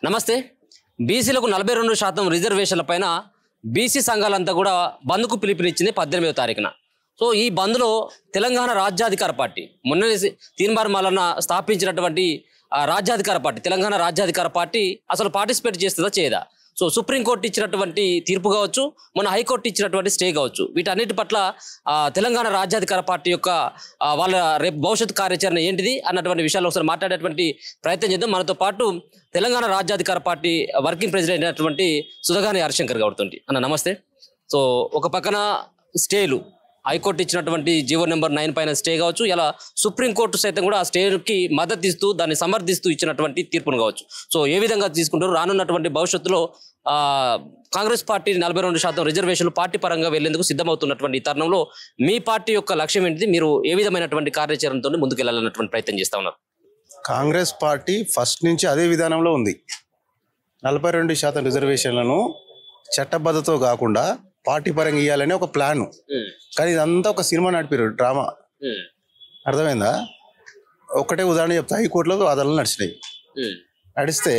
నమస్తే. బీసీలకు 42% రిజర్వేషన్ల పైన బీసీ సంఘాలంతా కూడా బంద్కు పిలుపునిచ్చింది 18వ తారీఖున. సో ఈ బంద్లో తెలంగాణ రాజ్యాధికార పార్టీ మొన్న తీన్మార్ మల్లన్న స్థాపించినటువంటి రాజ్యాధికార పార్టీ తెలంగాణ రాజ్యాధికార పార్టీ అసలు పార్టిసిపేట్ చేస్తుందా చేయదా? సో సుప్రీంకోర్టు ఇచ్చినటువంటి తీర్పు కావచ్చు, మన హైకోర్టు ఇచ్చినటువంటి స్టే కావచ్చు, వీటన్నిటి పట్ల తెలంగాణ రాజ్యాధికార పార్టీ యొక్క వాళ్ళ రేపు భవిష్యత్ కార్యాచరణ ఏంటిది అన్నటువంటి విషయాలు ఒకసారి మాట్లాడేటువంటి ప్రయత్నం చేద్దాం. మనతో పాటు తెలంగాణ రాజ్యాధికార పార్టీ వర్కింగ్ ప్రెసిడెంట్ అయినటువంటి సుధాగాని హరిశంకర్ గౌడ్తోంటి. అన్న నమస్తే. సో ఒక పక్కన స్టేలు హైకోర్టు ఇచ్చినటువంటి జీవో నెంబర్ 9 పైన స్టే కావచ్చు, ఇలా సుప్రీంకోర్టు సైతం కూడా ఆ స్టేకి మద్దతు ఇస్తూ దాన్ని సమర్థిస్తూ ఇచ్చినటువంటి తీర్పును కావచ్చు. సో ఏ విధంగా తీసుకుంటారు? రానున్నటువంటి భవిష్యత్తులో కాంగ్రెస్ పార్టీ 42% రిజర్వేషన్లు పార్టీ పరంగా వెళ్లేందుకు సిద్ధమవుతున్నటువంటి ఈ తరుణంలో మీ పార్టీ యొక్క లక్ష్యం ఏంటిది? మీరు ఏ విధమైనటువంటి కార్యాచరణతో ముందుకెళ్లాలన్నటువంటి ప్రయత్నం చేస్తా ఉన్నారు? కాంగ్రెస్ పార్టీ ఫస్ట్ నుంచి అదే విధానంలో ఉంది. 42% రిజర్వేషన్లను చట్టబద్ధతో కాకుండా పార్టీ పరంగా ఇవ్వాలని ఒక ప్లాన్. కానీ ఇదంతా ఒక సినిమా నడిపారు, డ్రామా. అర్థమైందా? ఒకటే ఉదాహరణ చెప్తా. హైకోర్టులో వాదనలు నడిచినాయి. నడిస్తే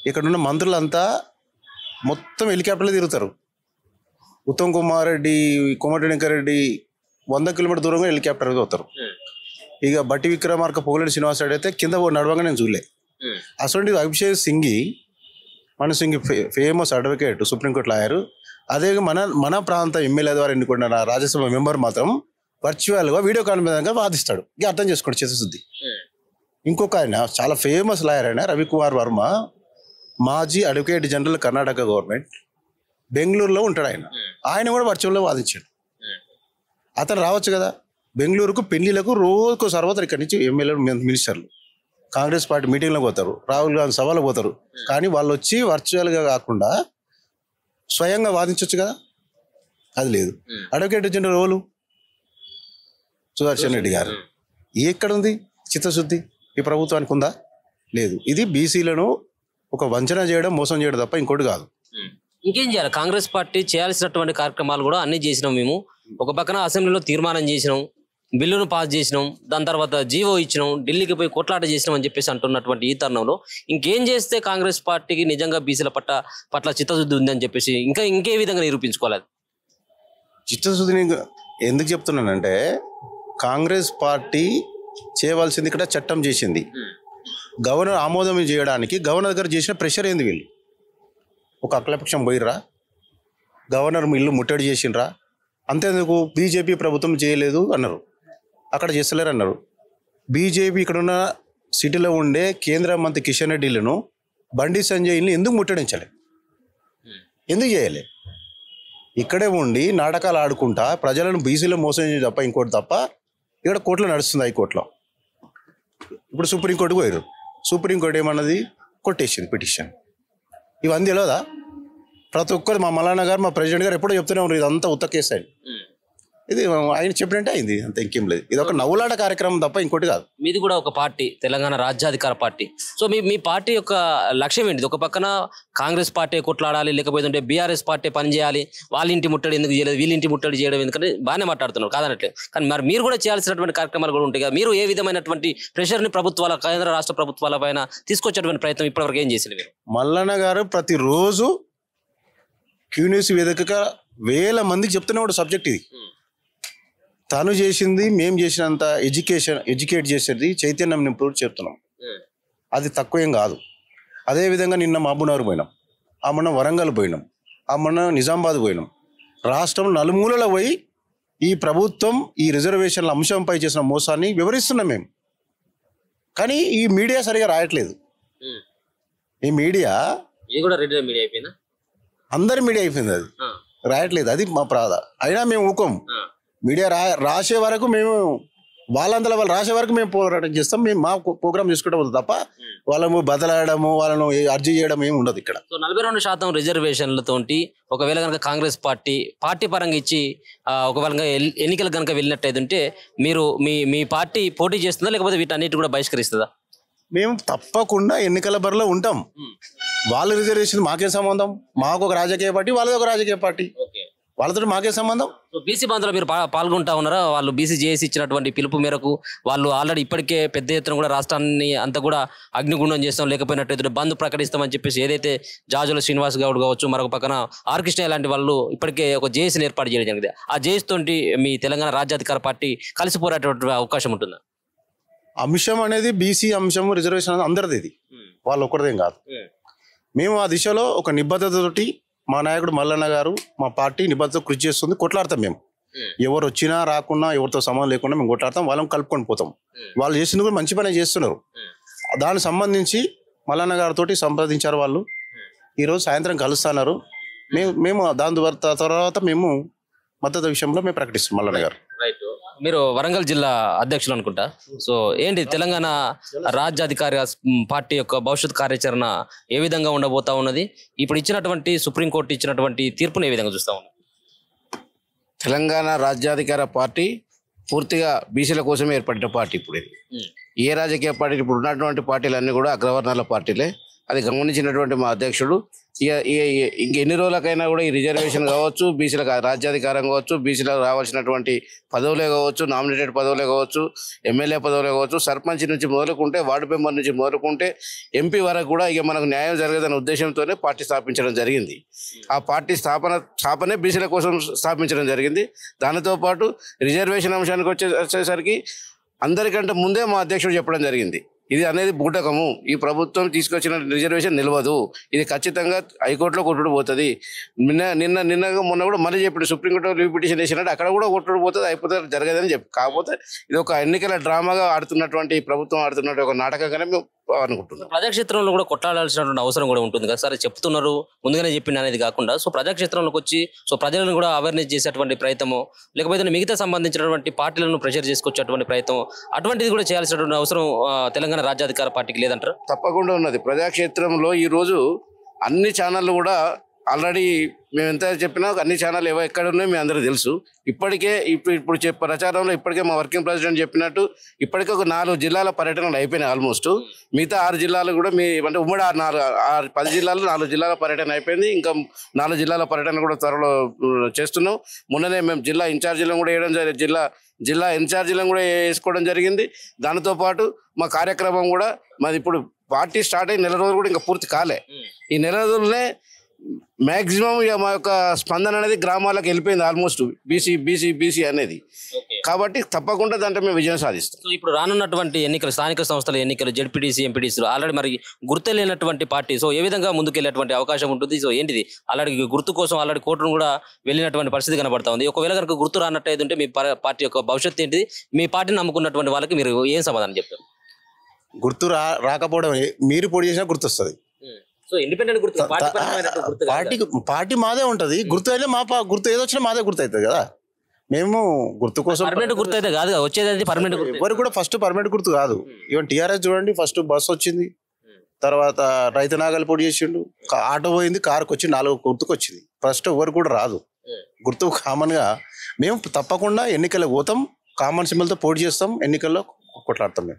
ఇక్కడున్న మంత్రులంతా మొత్తం హెలికాప్టర్లో తిరుగుతారు. ఉత్తమ్ కుమార్ రెడ్డి, కోమటిరెడ్డి వెంకరెడ్డి 100 కిలోమీటర్ దూరంగా హెలికాప్టర్గా పోతారు. ఇక బట్టి విక్రమార్క, పొంగులేటి శ్రీనివాస్ రెడ్డి అయితే కింద నడవంగా నేను చూడలే. అసలు అభిషేక్ సింఘి, మన సింఘి ఫేమస్ అడ్వకేట్, సుప్రీంకోర్టు లాయరు. అదే మన ప్రాంత ఎమ్మెల్యే ద్వారా ఎన్నుకున్న రాజ్యసభ మెంబర్ మాత్రం వర్చువల్గా వీడియో కాన్ఫరెన్స్ వాదిస్తాడు. ఇక అర్థం చేసుకోండి చిత్తశుద్ధి. ఇంకొక ఆయన చాలా ఫేమస్ లాయర్ అయిన రవికుమార్ వర్మ, మాజీ అడ్వకేట్ జనరల్ కర్ణాటక గవర్నమెంట్, బెంగళూరులో ఉంటాడు. ఆయన కూడా వర్చువల్లో వాదించాడు. అతను రావచ్చు కదా బెంగళూరుకు పెళ్లిలకు. రోజుకు సర్వత్రా ఇక్కడి నుంచి ఎమ్మెల్యేలు, మినిస్టర్లు కాంగ్రెస్ పార్టీ మీటింగ్లో పోతారు, రాహుల్ గాంధీ సభలో పోతారు. కానీ వాళ్ళు వచ్చి వర్చువల్గా కాకుండా స్వయంగా వాదించవచ్చు కదా. అది లేదు. అడ్వకేట్ జనరల్ రోలు సుదర్శన్ రెడ్డి గారు ఎక్కడుంది చిత్తశుద్ధి? ఈ ప్రభుత్వానికి ఉందా? లేదు. ఇది బీసీలను ఒక వంచన చేయడం, మోసం చేయడం తప్ప ఇంకోటి కాదు. ఇంకేం చేయాలి? కాంగ్రెస్ పార్టీ చేయాల్సినటువంటి కార్యక్రమాలు కూడా అన్ని చేసినాం మేము. ఒక పక్కన అసెంబ్లీలో తీర్మానం చేసినాం, బిల్లును పాస్ చేసినాం, దాని తర్వాత జీవో ఇచ్చినాం, ఢిల్లీకి పోయి కొట్లాట చేసినాం అని చెప్పేసి అంటున్నటువంటి ఈ తరుణంలో ఇంకేం చేస్తే కాంగ్రెస్ పార్టీకి నిజంగా బీసీల పట్ల చిత్తశుద్ధి ఉందని చెప్పేసి ఇంకే విధంగా నిరూపించుకోవాలి? చిత్తశుద్ధిని ఎందుకు చెప్తున్నానంటే, కాంగ్రెస్ పార్టీ చేయవలసింది ఇక్కడ చట్టం చేసింది. గవర్నర్ ఆమోదం చేయడానికి గవర్నర్ దగ్గర చేసిన ప్రెషర్ ఏంది? వీళ్ళు ఒక అఖిలపక్షం పోయిర్రా, గవర్నర్ ఇల్లు ముట్టడి చేసిండ్రా, అంతేందుకు బీజేపీ ప్రభుత్వం చేయలేదు అన్నారు, అక్కడ చేస్తలేరు అన్నారు. బీజేపీ ఇక్కడున్న సిటీలో ఉండే కేంద్ర మంత్రి కిషన్ రెడ్డిలను, బండి సంజయ్ని ఎందుకు ముట్టడించాలి? ఎందుకు చేయాలి? ఇక్కడే ఉండి నాటకాలు ఆడుకుంటా ప్రజలను బీసీలో మోసం చేయ తప్ప ఇంకోటి తప్ప ఇక్కడ కోర్టులో నడుస్తుంది. హైకోర్టులో ఇప్పుడు సుప్రీంకోర్టుకు పోయారు. సుప్రీంకోర్టు ఏమన్నది? కొట్టేసింది పిటిషన్. ఇవన్నీ తెలియదా? ప్రతి ఒక్కరు మా మల్లన్న గారు, మా ప్రెసిడెంట్ గారు ఎప్పుడో చెప్తూనే ఉన్నారు ఇదంతా ఉత్త కేసు అని. ఇది ఆయన చెప్పినట్టే అయింది, అంత ఇంకేం లేదు. ఇది ఒక నవ్వులాట కార్యక్రమం తప్ప ఇంకోటి కాదు. మీది కూడా ఒక పార్టీ, తెలంగాణ రాజ్యాధికార పార్టీ. సో మీ పార్టీ యొక్క లక్ష్యం ఏంటిది? ఒక పక్కన కాంగ్రెస్ పార్టీ కొట్లాడాలి, లేకపోతే బీఆర్ఎస్ పార్టీ పనిచేయాలి, వాళ్ళ ఇంటి ముట్టడి ఎందుకు చేయలేదు, వీళ్ళ ఇంటి ముట్టడి చేయడం ఎందుకంటే బాగానే మాట్లాడుతున్నారు కాదనట్లేదు. కానీ మరి మీరు కూడా చేయాల్సినటువంటి కార్యక్రమాలు కూడా ఉంటాయి కదా. మీరు ఏ విధమైనటువంటి ప్రెషర్ని ప్రభుత్వాల, కేంద్ర రాష్ట్ర ప్రభుత్వాల పైన తీసుకొచ్చేటువంటి ప్రయత్నం ఇప్పటివరకు ఏం చేసింది మీరు? మల్లన్న గారు ప్రతిరోజు క్యూన్యూస్ వేదికగా వేల మందికి చెప్తూనే ఒక సబ్జెక్ట్ ఇది. తను చేసింది, మేము చేసినంత ఎడ్యుకేట్ చేసేది, చైతన్యం నింపుడు చెప్తున్నాం. అది తక్కువేం కాదు. అదేవిధంగా నిన్న మహబూబ్నగర్ పోయినాం, ఆ మొన్న వరంగల్ పోయినాం, ఆ మొన్న నిజామాబాద్ పోయినాం. రాష్ట్రం నలుమూలలో పోయి ఈ ప్రభుత్వం ఈ రిజర్వేషన్ల అంశంపై చేసిన మోసాన్ని వివరిస్తున్నాం మేము. కానీ ఈ మీడియా సరిగా రాయట్లేదు. ఈ మీడియా అయిపోయిందా? అందరి మీడియా అయిపోయింది, అది రాయట్లేదు. అది మా ప్రాధ. అయినా మేము ఊకోం. మీడియా రాసే వరకు మేము, వాళ్ళంతా వాళ్ళు రాసే వరకు మేము పోరాటం చేస్తాం. మేము మా ప్రోగ్రామ్ చేసుకుంటాం తప్ప వాళ్ళము బదలాడము, వాళ్ళను అర్జీ చేయడం ఏమి ఉండదు ఇక్కడ. సో 42% రిజర్వేషన్లతోటి ఒకవేళ కనుక కాంగ్రెస్ పార్టీ పరంగా ఇచ్చి ఒకవేళ ఎన్నికలు కనుక వెళ్ళినట్టయితే మీరు మీ పార్టీ పోటీ చేస్తుందా, లేకపోతే వీటన్నిటి కూడా బహిష్కరిస్తుందా? మేము తప్పకుండా ఎన్నికల బరిలో ఉంటాం. వాళ్ళ రిజర్వేషన్ మాకేం సంబంధం? మాకు ఒక రాజకీయ పార్టీ, వాళ్ళది ఒక రాజకీయ పార్టీ. వాళ్ళతో మాకే సంబంధం. బీసీ బంద్లో మీరు పాల్గొంటా ఉన్నారా? వాళ్ళు బీసీ జేఏసీ ఇచ్చినటువంటి పిలుపు మేరకు వాళ్ళు ఆల్రెడీ ఇప్పటికే పెద్ద ఎత్తున కూడా రాష్ట్రాన్ని అంతా కూడా అగ్నిగుండం చేస్తాం, లేకపోయినట్టు బంద్ ప్రకటిస్తామని చెప్పేసి ఏదైతే జాజుల శ్రీనివాస్ గౌడ్ కావచ్చు, మరొక పక్కన ఆర్ కృష్ణ లాంటి వాళ్ళు ఇప్పటికే ఒక జేఏసీని ఏర్పాటు చేయడం జరిగింది. ఆ జేఏసీ తోటి మీ తెలంగాణ రాజ్యాధికార పార్టీ కలిసి పోరాటటువంటి అవకాశం ఉంటుందా? అంశం అనేది బీసీ అంశము రిజర్వేషన్ అనేది అందరిది, ఇది వాళ్ళు ఒక్కరిదేం కాదు. మేము ఆ దిశలో ఒక నిబద్ధతతోటి మా నాయకుడు మల్లన్న గారు, మా పార్టీ నిబద్ధత కృషి చేస్తుంది. కొట్లాడతాం మేము, ఎవరు వచ్చినా రాకున్నా ఎవరితో సంబంధం లేకుండా మేము కొట్లాడతాం, వాళ్ళని కలుపుకొని పోతాం. వాళ్ళు చేసింది కూడా మంచి పని చేస్తున్నారు. దానికి సంబంధించి మల్లన్న గారితో సంప్రదించారు వాళ్ళు. ఈరోజు సాయంత్రం కలుస్తున్నారు. మేము దాని తర్వాత మేము మద్దతు విషయంలో మేము ప్రకటిస్తాం. మల్లన్న గారు మీరు వరంగల్ జిల్లా అధ్యక్షులు అనుకుంటా. సో ఏంటి తెలంగాణ రాజ్యాధికారి పార్టీ యొక్క భవిష్యత్ కార్యాచరణ ఏ విధంగా ఉండబోతా ఉన్నది? ఇప్పుడు ఇచ్చినటువంటి సుప్రీంకోర్టు ఇచ్చినటువంటి తీర్పును ఏ విధంగా చూస్తా ఉన్నాం? తెలంగాణ రాజ్యాధికార పార్టీ పూర్తిగా బీసీల కోసమే ఏర్పడిన పార్టీ. ఇప్పుడు ఇది ఏ రాజకీయ పార్టీ, ఇప్పుడు ఉన్నటువంటి పార్టీలన్నీ కూడా అగ్రవర్ణాల పార్టీలే. అది గమనించినటువంటి మా అధ్యక్షుడు ఇంక ఎన్ని రోజులకైనా కూడా ఈ రిజర్వేషన్ కావచ్చు, బీసీలకు రాజ్యాధికారం కావచ్చు, బీసీలకు రావాల్సినటువంటి పదవులే కావచ్చు, నామినేటెడ్ పదవులే కావచ్చు, ఎమ్మెల్యే పదవులే కావచ్చు, సర్పంచ్ నుంచి మొదలుకుంటే, వార్డు మెంబర్ నుంచి మొదలుకుంటే ఎంపీ వరకు కూడా ఇక మనకు న్యాయం జరగదనే ఉద్దేశంతోనే పార్టీ స్థాపించడం జరిగింది. ఆ పార్టీ స్థాపనే బీసీల కోసం స్థాపించడం జరిగింది. దానితో పాటు రిజర్వేషన్ అంశానికి వచ్చేసరికి అందరికంటే ముందే మా అధ్యక్షుడు చెప్పడం జరిగింది, ఇది అనేది బూటకము, ఈ ప్రభుత్వం తీసుకొచ్చిన రిజర్వేషన్ నిలవదు, ఇది ఖచ్చితంగా హైకోర్టులో కొట్టుడు పోతుంది. నిన్నగా మొన్న కూడా మళ్ళీ చెప్పాడు, సుప్రీంకోర్టులో లీవ్ పిటిషన్ వేసినట్టు అక్కడ కూడా కొట్టుడు పోతుంది, అయిపోతే జరగదని చెప్పి. కాకపోతే ఇది ఒక ఎన్నికల డ్రామాగా ఆడుతున్నటువంటి ప్రభుత్వం ఆడుతున్నటువంటి ఒక నాటకంగానే మేము అనుకుంటున్నాం. ప్రజాక్షేత్రంలో కూడా కొట్టాడాల్సినటువంటి అవసరం కూడా ఉంటుంది కదా సార్? చెప్తున్నారు ముందుగానే చెప్పింది అనేది కాకుండా, సో ప్రజాక్షేత్రంలోకి వచ్చి సో ప్రజలను కూడా అవేర్నెస్ చేసేటువంటి ప్రయత్నము, లేకపోతే మిగతా సంబంధించినటువంటి పార్టీలను ప్రెషర్ చేసుకొచ్చేటువంటి ప్రయత్నం, అటువంటిది కూడా చేయాల్సినటువంటి అవసరం తెలంగాణ రాజ్యాధికార పార్టీకి లేదంటారు? తప్పకుండా ఉన్నది. ప్రజాక్షేత్రంలో ఈరోజు అన్ని ఛానళ్ళు కూడా ఆల్రెడీ మేము ఎంత చెప్పినా అన్ని ఛానళ్ళు ఎక్కడ ఉన్నాయో మీ అందరికీ తెలుసు. ఇప్పటికే ఇప్పుడు ప్రచారంలో ఇప్పటికే మా వర్కింగ్ ప్రెసిడెంట్ చెప్పినట్టు ఇప్పటికే ఒక 4 జిల్లాల పర్యటనలు అయిపోయినాయి ఆల్మోస్ట్. మిగతా 6 జిల్లాలు కూడా అంటే ఉమ్మడి 10 జిల్లాలు 4 జిల్లాల పర్యటన అయిపోయింది. ఇంకా 4 జిల్లాల పర్యటన కూడా త్వరలో చేస్తున్నాం. మొన్ననే మేము జిల్లా ఇన్ఛార్జీలను కూడా వేయడం జరిగింది, జిల్లా ఇన్ఛార్జీలను కూడా వేసుకోవడం జరిగింది. దానితో పాటు మా కార్యక్రమం కూడా మాది ఇప్పుడు పార్టీ స్టార్ట్ అయ్యి 1 నెల రోజులు కూడా ఇంకా పూర్తి కాలే. ఈ 1 నెల రోజులనే మ్యాక్సిమం ఇక మా యొక్క స్పందన అనేది గ్రామాలకు వెళ్ళిపోయింది ఆల్మోస్ట్, బీసీ అనేది. కాబట్టి తప్పకుండా దాంట్లో మేము విజయం సాధిస్తాం. సో ఇప్పుడు రానున్నటువంటి ఎన్నికలు, స్థానిక సంస్థల ఎన్నికలు, జెడ్పీటీసీ, ఎంపీటీసీ ఆల్రెడీ మరి గుర్తు లేనటువంటి పార్టీ, సో ఏ విధంగా ముందుకెళ్ళేటువంటి అవకాశం ఉంటుంది? సో ఏంటిది ఆల్రెడీ గుర్తు కోసం ఆల్రెడీ కోర్టును కూడా వెళ్ళినటువంటి పరిస్థితి కనబడతా ఉంది. ఒకవేళ కనుక గుర్తు రానట్టయితే ఉంటే మీ పార్టీ యొక్క భవిష్యత్తు ఏంటిది? మీ పార్టీని నమ్ముకున్నటువంటి వాళ్ళకి మీరు ఏం సమాధానం చెప్తారు? గుర్తు రాకపోవడం మీరు పొడి చేసినా గుర్తు వస్తుంది. సో ఇండిపెండెంట్ గుర్తు పార్టీ మాదే ఉంటది. గుర్తు అయితే గుర్తు ఏదో వచ్చినా మాదే గుర్తు అవుతుంది కదా. మేము గుర్తు కోసం పర్మనెంట్ గుర్తు అయితే కాదు, వచ్చేది పర్మనెంట్ గుర్తు. ఎవరు కూడా ఫస్ట్ పర్మనెంట్ గుర్తు కాదు. ఈవెన్ టీఆర్ఎస్ చూడండి, ఫస్ట్ బస్సు వచ్చింది, తర్వాత రైతు నాగలు పొడి చేసిండు, ఆటో పోయింది, కారుకు వచ్చి 4 గుర్తుకు వచ్చింది. ఫస్ట్ ఎవరు కూడా రాదు గుర్తు. కామన్ గా మేము తప్పకుండా ఎన్నికలకు పోతాం, కామన్ సింబల్తో పోటీ చేస్తాం, ఎన్నికల్లో కొట్లాడతాం మేము.